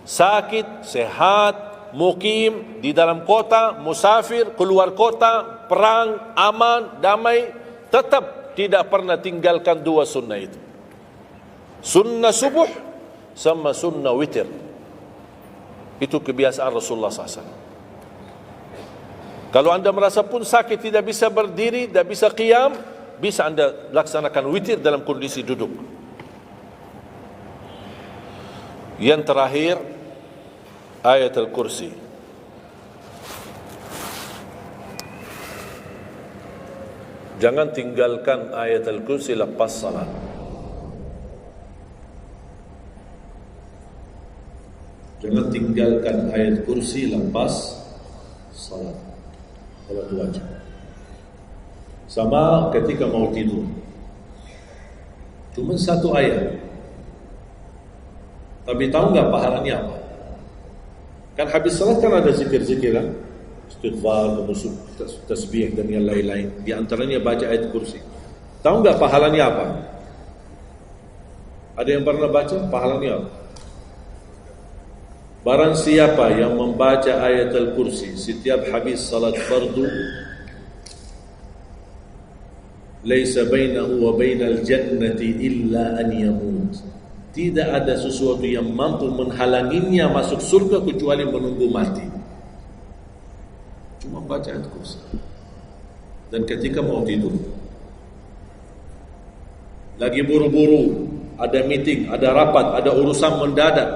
Sakit, sehat, mukim, di dalam kota, musafir, keluar kota, perang, aman, damai, tetap tidak pernah tinggalkan 2 sunnah itu. Sunnah subuh sama sunnah witir. Itu kebiasaan Rasulullah SAW. Kalau anda merasa pun sakit, tidak bisa berdiri, tidak bisa qiyam, bisa anda laksanakan witir dalam kondisi duduk. Yang terakhir, ayat al-kursi. Jangan tinggalkan ayat al-kursi lepas salat. Jangan tinggalkan ayat kursi lepas salat. Salat wajib. Sama ketika mau tidur. Cuma satu ayat. Tapi tahu nggak pahalanya apa? Kan habis salat kan ada zikir-zikir kan? Istighfar, tasbih dan yang lain-lain. Di antaranya baca ayat kursi. Tahu nggak pahalanya apa? Ada yang pernah baca pahalanya apa? Barang siapa yang membaca ayat al-kursi setiap habis salat fardu, laisa bainahu wa bainal jannati illa an yamut. Tidak ada sesuatu yang mampu menghalanginya masuk surga kecuali menunggu mati. Cuma baca ayat kursi. Dan ketika mau tidur, lagi buru-buru, ada meeting, ada rapat, ada urusan mendadak,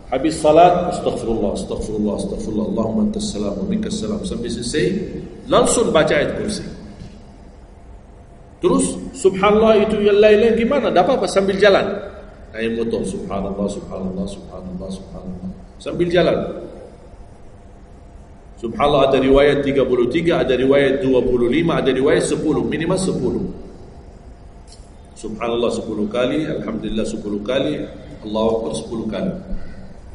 habis salat, astaghfirullah, astaghfirullah, astaghfirullah, Allahumma antas salam wa minkas salam, sampai selesai, langsung baca ayat kursi. Terus subhanallah itu yang lain-lain gimana? Dapat apa? Sambil jalan naik motor, subhanallah, subhanallah, subhanallah, subhanallah, sambil jalan. Subhanallah ada riwayat 33, ada riwayat 25, ada riwayat 10, minimal 10. Subhanallah 10 kali, Alhamdulillah 10 kali, Allahu Akbar 10 kali.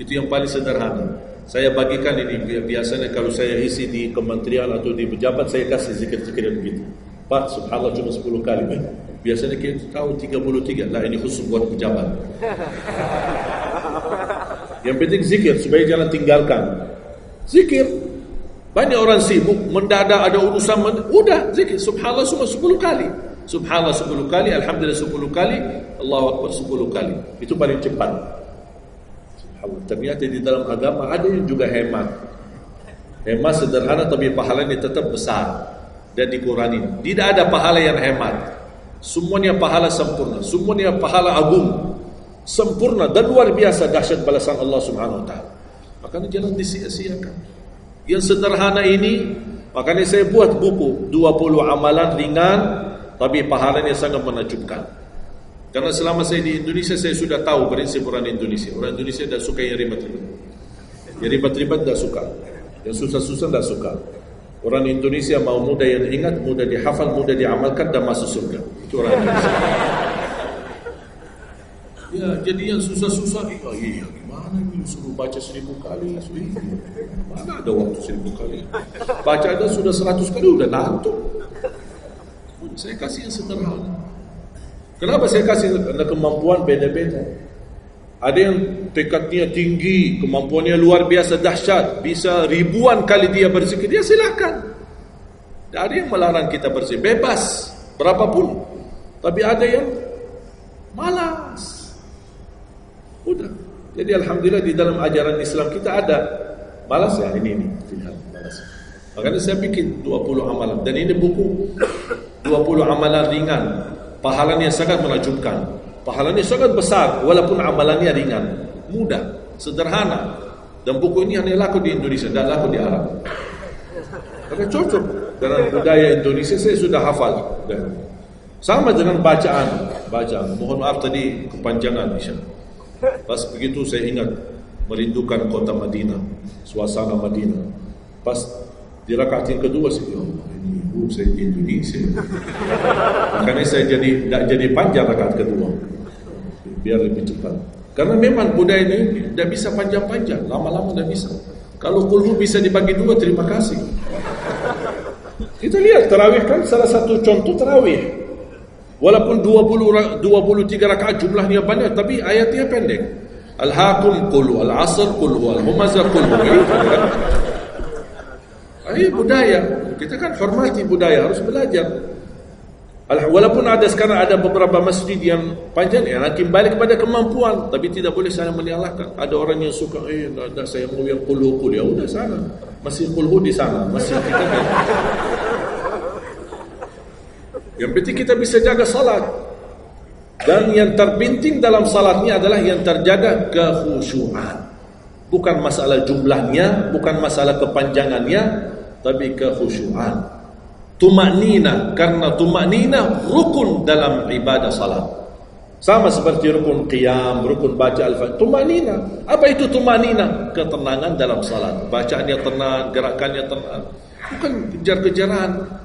Itu yang paling sederhana. Saya bagikan ini, biasanya kalau saya isi di kementerian atau di pejabat, saya kasih zikir-zikir begitu. Pak, subhanallah cuma 10 kali. Biasanya kita tahu 33. Lah ini khusus buat pejabat. Yang penting zikir, supaya jangan tinggalkan. Zikir. Banyak orang sibuk, mendadak ada urusan, udah zikir. Subhanallah cuma 10 kali. Subhanallah 10 kali, Alhamdulillah 10 kali, Allahu Akbar 10 kali. Itu paling cepat. Subhanallah. Ternyata di dalam agama ada yang juga hemat. Hemat sederhana tapi pahalanya tetap besar dan dikurangi. Tidak ada pahala yang hemat. Semuanya pahala sempurna, semuanya pahala agung, sempurna dan luar biasa dahsyat balasan Allah Subhanahu wa taala. Makanya jangan disia-siakan. Yang sederhana ini, makanya saya buat buku 20 amalan ringan tapi pahalanya sangat menakjubkan. Karena selama saya di Indonesia, saya sudah tahu prinsip orang Indonesia. Orang Indonesia tidak suka yang ribet-ribet. Yang ribet-ribet tidak suka. Yang susah-susah tidak suka. Orang Indonesia mau mudah yang ingat, mudah dihafal, mudah diamalkan dan masuk surga. Itu orang Indonesia. Ya, jadi yang susah-susah, iya gimana ini suruh baca 1000 kali? Mana ada waktu 1000 kali? Baca ada sudah 100 kali, udah ngantuk. Saya kasih yang sederhana. Kenapa saya kasih? Karena kemampuan beda-beda. Ada yang tekadnya tinggi, kemampuannya luar biasa dahsyat, bisa ribuan kali dia berzikir, dia silakan. Tidak ada yang melarang kita berzikir, bebas berapapun. Tapi ada yang malas. Udah. Jadi alhamdulillah di dalam ajaran Islam kita ada malas ya ini malas. Makanya saya bikin 20 amalan dan ini buku 20 amalan ringan, pahalanya sangat menakjubkan. Pahalanya sangat besar walaupun amalannya ringan, mudah, sederhana. Dan buku ini hanya laku di Indonesia, tidak laku di Arab. Karena cocok dengan budaya Indonesia, saya sudah hafal. Dan sama dengan bacaan. Mohon maaf tadi kepanjangan Isya. Pas begitu saya ingat merindukan kota Madinah, suasana Madinah. Pas di rakaat yang kedua saya saya di Indonesia. Makanya saya tidak jadi panjang rakaat kedua, biar lebih cepat. Karena memang budaya ini tidak bisa panjang-panjang, lama-lama tidak bisa. Kalau kulhu bisa dibagi 2, terima kasih. Kita lihat tarawih kan salah satu contoh tarawih. Walaupun 23 rakaat jumlahnya banyak, tapi ayatnya pendek. Al-hakum qul al-asr qul al-humazah qul. Ini budaya. Kita kan hormati budaya, harus belajar. Walaupun ada sekarang ada beberapa masjid yang panjang, ya hakim balik kepada kemampuan, tapi tidak boleh saya menyalahkan. Ada orang yang suka, ada saya mau yang qul, ya udah sana. Masih qul di sana, masih kita kan. Yang penting kita bisa jaga salat. Dan yang terpenting dalam salatnya adalah yang terjaga kekhusyuan. Bukan masalah jumlahnya, bukan masalah kepanjangannya, tapi kekhusyuan. Tumaknina, karena tumaknina rukun dalam ibadah salat. Sama seperti rukun qiyam, rukun baca al-fatihah. Tumanina. Apa itu tumanina? Ketenangan dalam salat. Bacaannya tenang, gerakannya tenang. Bukan kejar-kejaran.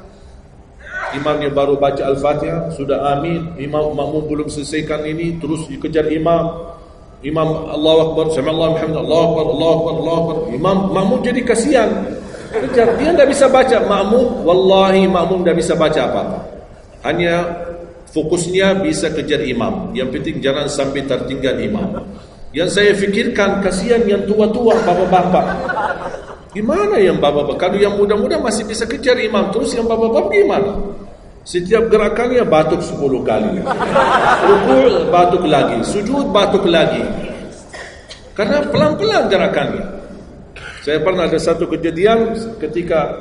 Imamnya baru baca al-fatihah, sudah amin. Imam makmum belum selesaikan ini, terus dikejar imam. Imam Allahu Akbar, sami Allahu hamdah, Allahu Akbar, Allahu Akbar, Allahu Akbar. Imam makmum jadi kasihan. Kejar. Dia tidak bisa baca makmum. Wallahi makmum tidak bisa baca apa-apa. Hanya fokusnya bisa kejar imam. Yang penting jangan sampai tertinggal imam. Yang saya fikirkan, kasihan yang tua-tua, bapak-bapak. Gimana yang bapak-bapak? Kalau yang muda-muda masih bisa kejar imam, terus yang bapak-bapak gimana? Setiap gerakannya batuk 10 kali. Rukuk batuk lagi, sujud batuk lagi. Karena pelan-pelan gerakannya. Saya pernah ada satu kejadian ketika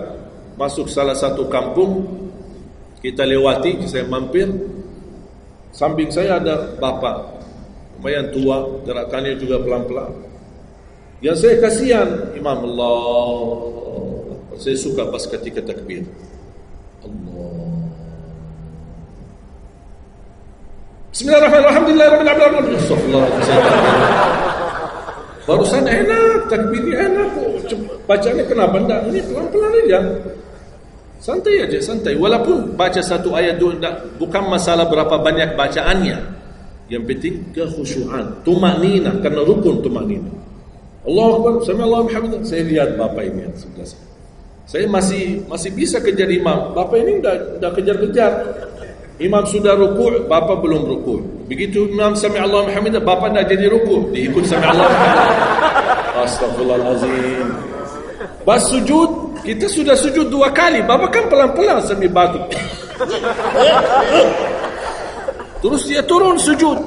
masuk salah satu kampung, kita lewati, saya mampir. Samping saya ada bapak lumayan tua, gerakannya juga pelan-pelan. Yang saya kasihan, Imam Allah. Saya suka pas ketika takbir. Allah. Bismillahirrahmanirrahim. Alhamdulillahirrahmanirrahim. Astagfirullahaladzim. Barusan enak, takbirnya enak. Bacanya kenapa enggak? Ini pelan-pelan aja. Santai aja, santai. Walaupun baca satu ayat dua, bukan masalah berapa banyak bacaannya. Yang penting kekhusyuan, tumanina, karena rukun tumanina. Allahu Akbar, sami Allahu hamdah. Saya lihat bapak ini sebelah saya. Saya masih bisa kejar imam. Bapak ini dah kejar-kejar. Imam sudah rukuk, bapak belum rukuk. Begitu imam sami Allahu hamdah, bapak dah jadi rukuk, diikut sami Allahu hamdah. Astagfirullahalazim. Pas sujud, kita sudah sujud 2 kali. Bapak kan pelan-pelan sambil batuk. Terus dia turun sujud.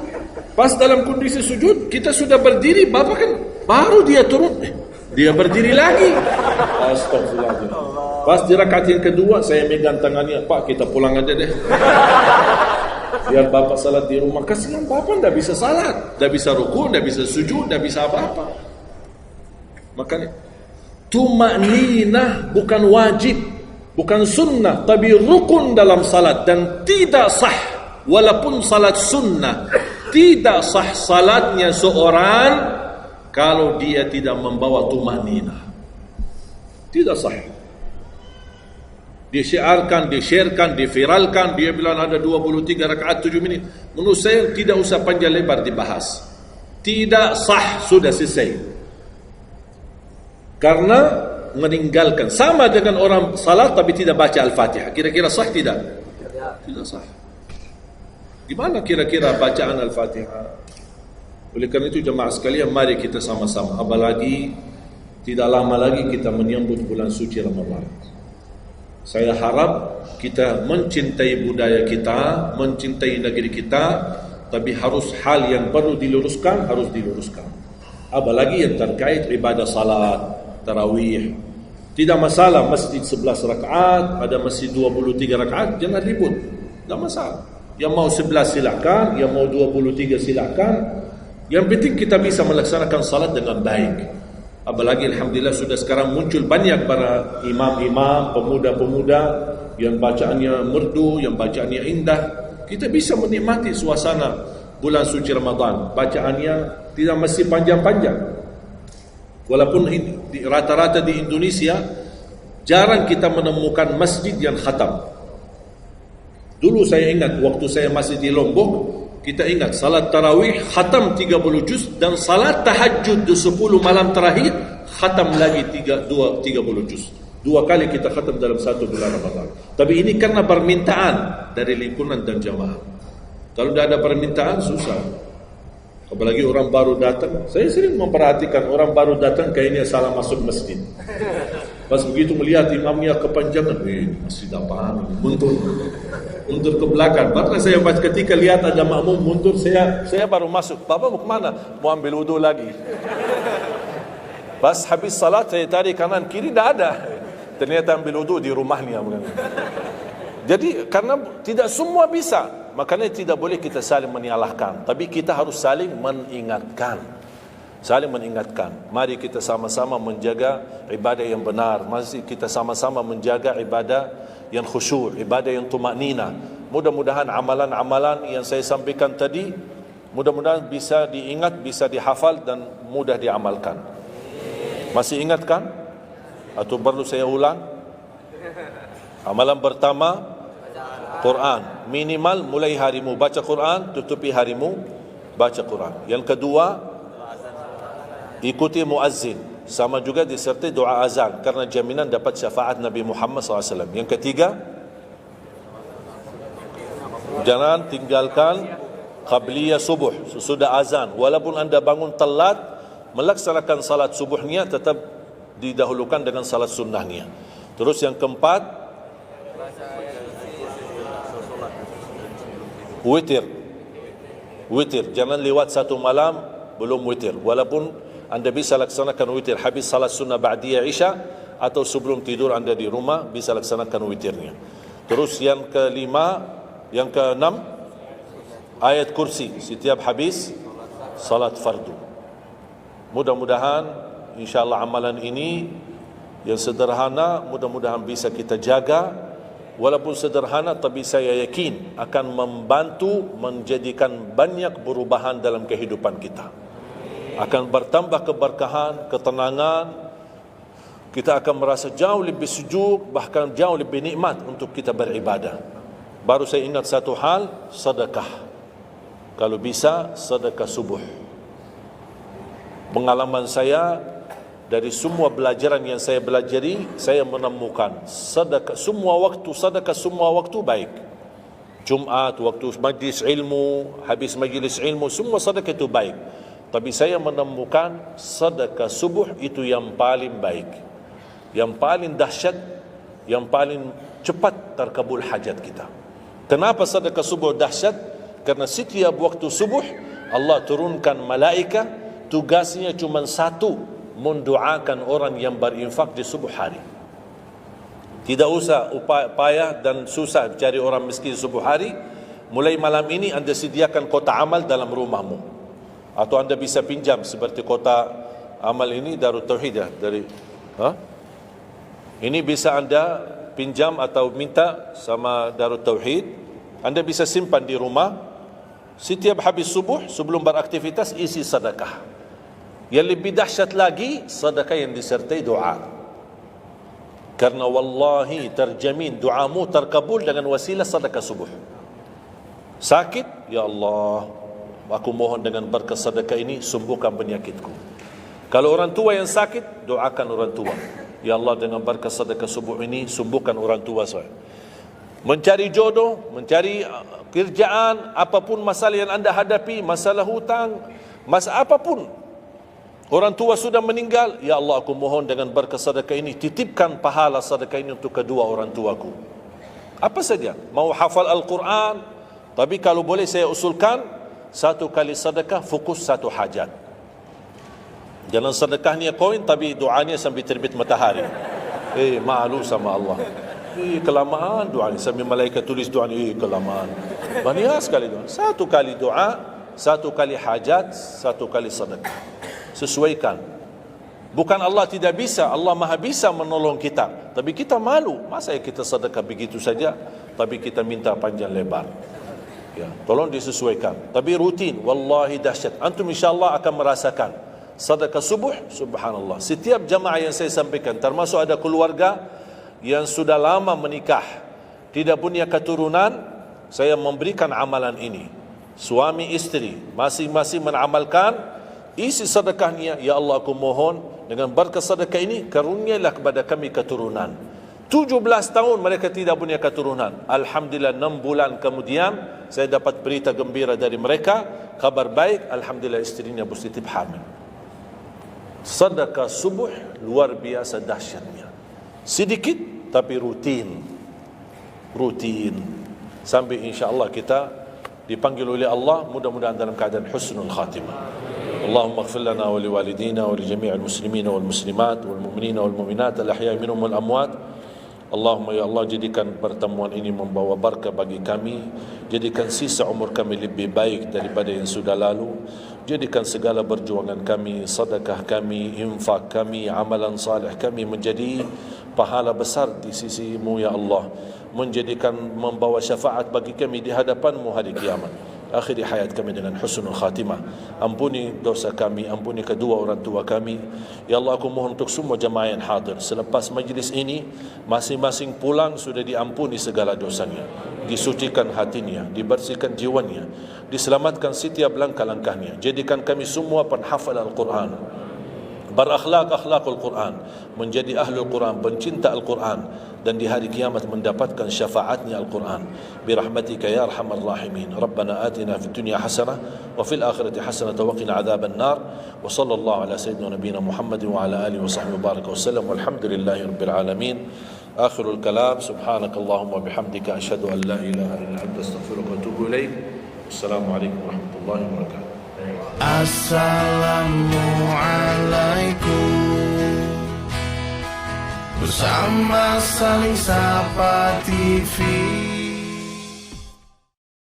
Pas dalam kondisi sujud, kita sudah berdiri. Bapak kan baru dia turun. Dia berdiri lagi. Astagfirullahaladzim. Pas di rakaat yang kedua, saya megang tangannya. Pak, kita pulang aja deh. Biar bapak salat di rumah. Kasihan bapak tidak bisa salat. Tidak bisa ruku, tidak bisa sujud, tidak bisa apa-apa. Makanya tumanina bukan wajib, bukan sunnah, tapi rukun dalam salat. Dan tidak sah, walaupun salat sunnah, tidak sah salatnya seorang kalau dia tidak membawa tumanina. Tidak sah. Disiarkan, di-sharekan, diviralkan, dia bilang ada 23 rakaat 7 menit. Menurut saya tidak usah panjang lebar dibahas. Tidak sah, sudah selesai. Karena meninggalkan, sama dengan orang salat tapi tidak baca Al-Fatihah. Kira-kira sah tidak? Tidak sah. Gimana kira-kira bacaan Al-Fatihah? Oleh karena itu jemaah sekalian, mari kita sama-sama. Apalagi tidak lama lagi kita menyambut bulan suci Ramadan. Saya harap kita mencintai budaya kita, mencintai negeri kita, tapi harus hal yang perlu diluruskan, harus diluruskan. Apalagi yang terkait ibadah salat, tarawih. Tidak masalah masjid 11 rakaat, ada masjid 23 rakaat, jangan ribut. Tidak masalah. Yang mau 11 silakan, yang mau 23 silakan. Yang penting kita bisa melaksanakan salat dengan baik. Apalagi alhamdulillah sudah sekarang muncul banyak para imam-imam, pemuda-pemuda yang bacaannya merdu, yang bacaannya indah. Kita bisa menikmati suasana bulan suci Ramadan. Bacaannya tidak mesti panjang-panjang. Walaupun rata-rata di Indonesia jarang kita menemukan masjid yang khatam. Dulu saya ingat waktu saya masih di Lombok, kita ingat salat tarawih khatam 30 juz dan salat tahajud di 10 malam terakhir khatam lagi 30 juz. 2 kali kita khatam dalam 1 bulan Ramadan. Tapi ini karena permintaan dari lingkungan dan jamaah. Kalau tidak ada permintaan susah. Apalagi orang baru datang. Saya sering memperhatikan orang baru datang kayaknya salah masuk masjid. Pas begitu melihat imamnya kepanjangan, masjid apaan? Mundur ke belakang. Bahkan saya pas ketika lihat ada makmum mundur, saya baru masuk. Bapak mau kemana? Mau ambil wudu lagi. Pas habis salat saya tarik kanan kiri, tidak ada. Ternyata ambil wudu di rumahnya. Jadi karena tidak semua bisa, makanya tidak boleh kita saling menyalahkan, tapi kita harus saling mengingatkan. Saling mengingatkan. Mari kita sama-sama menjaga ibadah yang benar. Mari kita sama-sama menjaga ibadah yang khusyuk, ibadah yang tumanina. Mudah-mudahan amalan-amalan yang saya sampaikan tadi Mudah-mudahan bisa diingat, bisa dihafal dan mudah diamalkan. Masih ingat kan? Atau perlu saya ulang? Amalan pertama, Quran. Minimal mulai harimu baca Quran, tutupi harimu baca Quran. Yang kedua, ikuti muazzin. Sama juga disertai doa azan, karena jaminan dapat syafaat Nabi Muhammad SAW. Yang ketiga, jangan tinggalkan qabliyah subuh sesudah azan. Walaupun anda bangun telat, melaksanakan salat subuhnya tetap didahulukan dengan salat sunnahnya. Terus yang keempat, witir. Witir, jangan lewat satu malam belum witir. Walaupun anda bisa laksanakan witir habis salat sunnah ba'diyah isya, atau sebelum tidur anda di rumah bisa laksanakan witirnya. Terus yang kelima, yang keenam, ayat kursi setiap habis salat fardu. Mudah-mudahan insyaAllah amalan ini yang sederhana mudah-mudahan bisa kita jaga. Walaupun sederhana, tapi saya yakin akan membantu menjadikan banyak perubahan dalam kehidupan kita. Akan bertambah keberkahan, ketenangan. Kita akan merasa jauh lebih sejuk, bahkan jauh lebih nikmat untuk kita beribadah. Baru saya ingat satu hal, sedekah. Kalau bisa, sedekah subuh. Pengalaman saya, dari semua pelajaran yang saya pelajari, saya menemukan sedekah semua waktu baik. Jumat, waktu majlis ilmu, habis majlis ilmu, semua sedekah itu baik. Tapi saya menemukan sedekah subuh itu yang paling baik, yang paling dahsyat, yang paling cepat terkabul hajat kita. Kenapa sedekah subuh dahsyat? Karena setiap waktu subuh Allah turunkan malaikat, tugasnya cuma satu, mendoakan orang yang berinfak di subuh hari. Tidak usah payah dan susah cari orang miskin di subuh hari. Mulai malam ini anda sediakan kotak amal dalam rumahmu, atau anda bisa pinjam seperti kotak amal ini Darut Tauhid ya, dari ini bisa anda pinjam atau minta sama Darut Tauhid. Anda bisa simpan di rumah. Setiap habis subuh sebelum beraktivitas isi sedekah. Yang lebih dahsyat lagi, sedekah yang disertai doa. Karena wallahi terjamin doamu terkabul dengan wasilah sedekah subuh. Sakit, ya Allah, aku mohon dengan berkat sedekah ini sembuhkan penyakitku. Kalau orang tua yang sakit, doakan orang tua. Ya Allah, dengan berkat sedekah subuh ini sembuhkan orang tua saya. Mencari jodoh, mencari kerjaan, apapun masalah yang anda hadapi, masalah hutang, masalah apapun. Orang tua sudah meninggal, ya Allah, aku mohon dengan berkat sedekah ini titipkan pahala sedekah ini untuk kedua orang tuaku. Apa saja, mau hafal Al-Quran, tapi kalau boleh saya usulkan, satu kali sedekah fokus satu hajat. Jangan sedekahnya koin tapi doanya sampai terbit matahari. Malu sama Allah. Kelamaan doa ni, sambil malaikat tulis doa ni, kelamaan. Banyak sekali doa. Satu kali doa, satu kali hajat, satu kali sedekah. Sesuaikan. Bukan Allah tidak bisa, Allah maha bisa menolong kita. Tapi kita malu, masa kita sedekah begitu saja, tapi kita minta panjang lebar. Ya, tolong disesuaikan. Tapi rutin, wallahi dahsyat. Antum insyaAllah akan merasakan sedekah subuh, subhanallah. Setiap jamaah yang saya sampaikan, termasuk ada keluarga yang sudah lama menikah, tidak punya keturunan, saya memberikan amalan ini. Suami istri masing-masing mengamalkan, isi sedekahnya, ya Allah, aku mohon dengan berkat sedekah ini karunialah kepada kami keturunan. 17 tahun mereka tidak punya keturunan. Alhamdulillah 6 bulan kemudian saya dapat berita gembira dari mereka, kabar baik, alhamdulillah istrinya positif hamil. Sedekah subuh luar biasa dahsyatnya. Sedikit tapi rutin sampai insyaAllah kita dipanggil oleh Allah, mudah-mudahan dalam keadaan husnul khatimah. Allahumma ighfir lana wa liwalidina wa li jami'il muslimina wal muslimat wal mu'minina wal mu'minat al ahya'i minhum wal amwat. Allahumma ya Allah, jadikan pertemuan ini membawa barakah bagi kami, jadikan sisa umur kami lebih baik daripada yang sudah lalu, jadikan segala perjuangan kami, sedekah kami, infak kami, amalan salih kami menjadi pahala besar di sisi-Mu ya Allah, menjadikan membawa syafaat bagi kami di hadapan-Mu hari kiamat. akhiri hayat kami dengan husnul khatimah. Ampuni dosa kami, ampuni kedua orang tua kami. Ya Allah, aku mohon untuk semua jemaah yang hadir, selepas majlis ini masing-masing pulang sudah diampuni segala dosanya, disucikan hatinya, dibersihkan jiwanya, diselamatkan setiap langkah-langkahnya. Jadikan kami semua penghafal Al-Quran, berakhlak akhlakul Quran, menjadi ahlul Quran, pencinta Al-Quran, dan di hari kiamat mendapatkan syafaatnya Al-Quran. Birahmatika ya arhamar rahimin. Rabbana atina fid dunya hasanah wa fil akhirati hasanah wa qina adzaban nar. Wa sallallahu ala sayyidina nabiyina Muhammad wa ala alihi wa sahbihi baraka wasallam. Walhamdulillahi rabbil alamin. Akhirul kalam, subhanakallahumma bihamdika asyhadu an la ilaha illa anta astaghfiruka wa atubu ilaik. Assalamualaikum warahmatullahi wabarakatuh. Assalamualaikum. Bersama Saling Sapa TV.